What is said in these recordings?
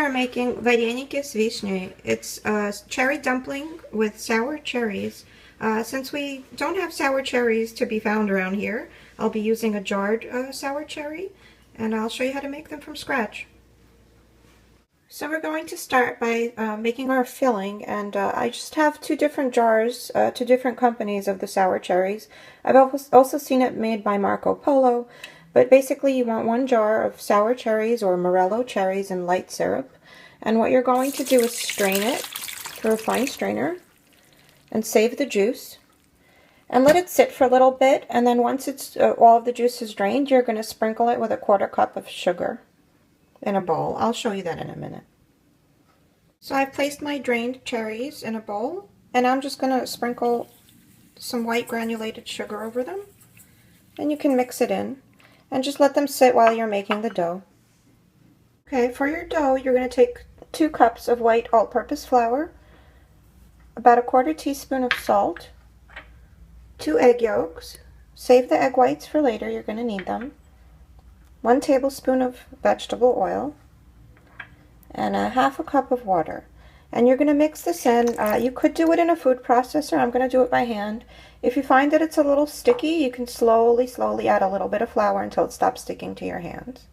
are making Vareniki vishney. It's a cherry dumpling with sour cherries. Since we don't have sour cherries to be found around here, I'll be using a jarred sour cherry, and I'll show you how to make them from scratch. So we're going to start by making our filling, and I just have two different jars, two different companies of the sour cherries. I've also seen it made by Marco Polo, but basically you want one jar of sour cherries or Morello cherries in light syrup, and what you're going to do is strain it through a fine strainer and save the juice and let it sit for a little bit, and then once it's all of the juice is drained, you're going to sprinkle it with a 1/4 cup of sugar in a bowl. I'll show you that in a minute. So I've placed my drained cherries in a bowl, and I'm just going to sprinkle some white granulated sugar over them, and you can mix it in and just let them sit while you're making the dough. Okay, for your dough, you're going to take 2 cups of white all-purpose flour, about a 1/4 teaspoon of salt, 2 egg yolks, save the egg whites for later, you're going to need them, 1 tablespoon of vegetable oil, and a 1/2 cup of water. And you're going to mix this in. You could do it in a food processor. I'm going to do it by hand. If you find that it's a little sticky, you can slowly add a little bit of flour until it stops sticking to your hands.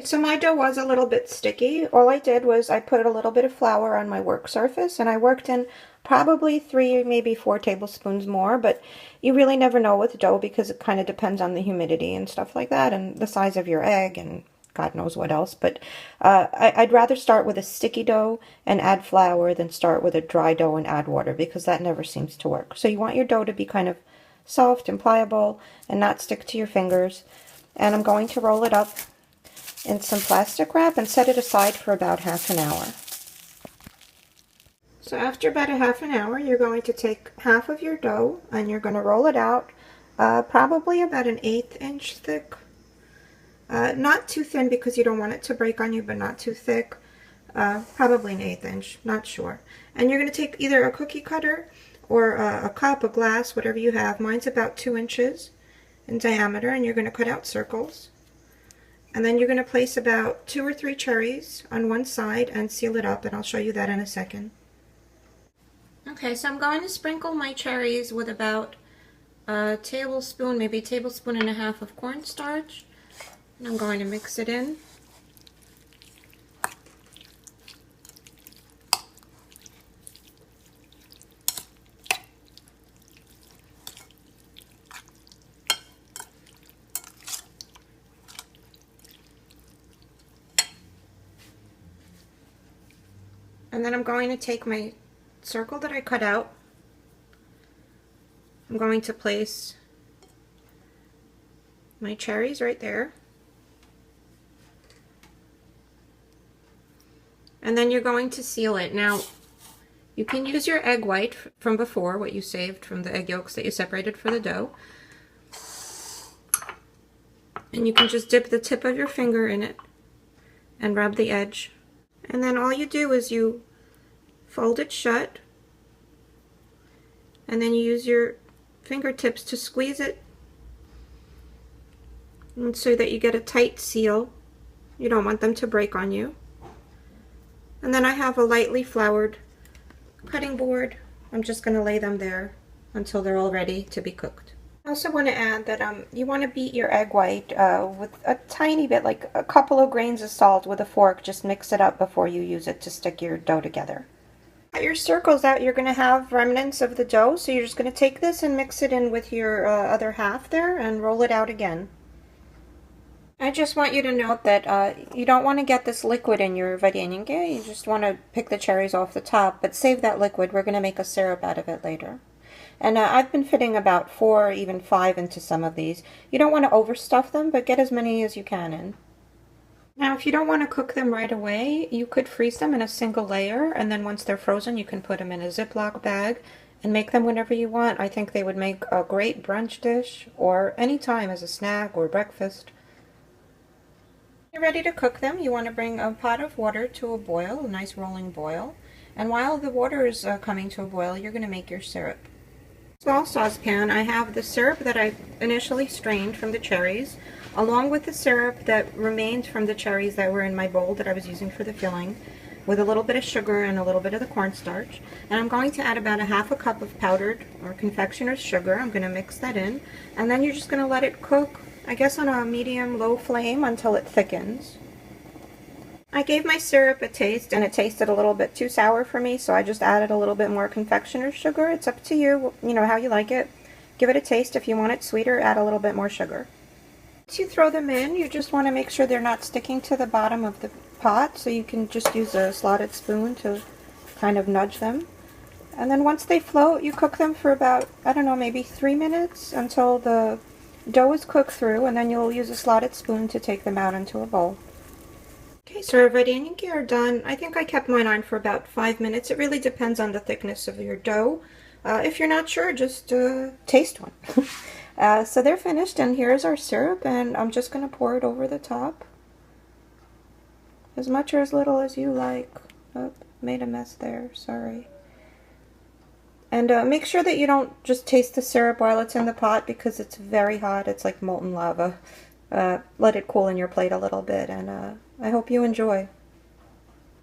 So my dough was a little bit sticky. All I did was I put a little bit of flour on my work surface, and I worked in probably 3, maybe 4 tablespoons more, but you really never know with dough because it kind of depends on the humidity and stuff like that, and the size of your egg, and God knows what else. But I'd rather start with a sticky dough and add flour than start with a dry dough and add water, because that never seems to work. So you want your dough to be kind of soft and pliable and not stick to your fingers. And I'm going to roll it up in some plastic wrap and set it aside for about 1/2 hour. So after about 1/2 hour, you're going to take half of your dough and you're going to roll it out, probably about an 1/8 inch thick. Not too thin because you don't want it to break on you, but not too thick. Probably an 1/8 inch, not sure. And you're going to take either a cookie cutter or a cup, a glass, whatever you have. Mine's about 2 inches in diameter, and you're going to cut out circles. And then you're going to place about 2 or 3 cherries on one side and seal it up, and I'll show you that in a second. Okay, so I'm going to sprinkle my cherries with about a tablespoon, maybe a tablespoon and a half of cornstarch. And I'm going to mix it in. And then I'm going to take my circle that I cut out. I'm going to place my cherries right there. And then you're going to seal it. Now, you can use your egg white from before, what you saved from the egg yolks that you separated for the dough. And you can just dip the tip of your finger in it and rub the edge. And then all you do is you fold it shut, and then you use your fingertips to squeeze it, and so that you get a tight seal. You don't want them to break on you. And then I have a lightly floured cutting board. I'm just going to lay them there until they're all ready to be cooked. I also want to add that you want to beat your egg white with a tiny bit, like a couple of grains of salt with a fork. Just mix it up before you use it to stick your dough together. Cut your circles out. You're going to have remnants of the dough, so you're just going to take this and mix it in with your other half there and roll it out again. I just want you to note that you don't want to get this liquid in your vareniki. You just want to pick the cherries off the top, but save that liquid. We're going to make a syrup out of it later. And I've been fitting about 4, even 5 into some of these. You don't want to overstuff them, but get as many as you can in. Now, if you don't want to cook them right away, you could freeze them in a single layer, and then once they're frozen, you can put them in a Ziploc bag and make them whenever you want. I think they would make a great brunch dish, or any time as a snack or breakfast. You're ready to cook them. You want to bring a pot of water to a boil, a nice rolling boil. And while the water is coming to a boil, you're going to make your syrup. Small saucepan, I have the syrup that I initially strained from the cherries. along with the syrup that remained from the cherries that were in my bowl that I was using for the filling, with a little bit of sugar and a little bit of the cornstarch. And I'm going to add about a half a cup of powdered or confectioner's sugar. I'm going to mix that in, and then you're just going to let it cook, I guess, on a medium-low flame until it thickens. I gave my syrup a taste, and it tasted a little bit too sour for me, so I just added a little bit more confectioner's sugar. It's up to you, you know, how you like it. Give it a taste. If you want it sweeter, add a little bit more sugar. Once you throw them in, you just want to make sure they're not sticking to the bottom of the pot, so you can just use a slotted spoon to kind of nudge them. And then once they float, you cook them for about, I don't know, maybe 3 minutes until the dough is cooked through, and then you'll use a slotted spoon to take them out into a bowl. Okay, so our vareniki are done. I think I kept mine on for about 5 minutes. It really depends on the thickness of your dough. If you're not sure, just taste one. So they're finished, and here's our syrup, and I'm just going to pour it over the top. As much or as little as you like. Oh, made a mess there, sorry. And make sure that you don't just taste the syrup while it's in the pot, because it's very hot. It's like molten lava. Let it cool in your plate a little bit, and I hope you enjoy.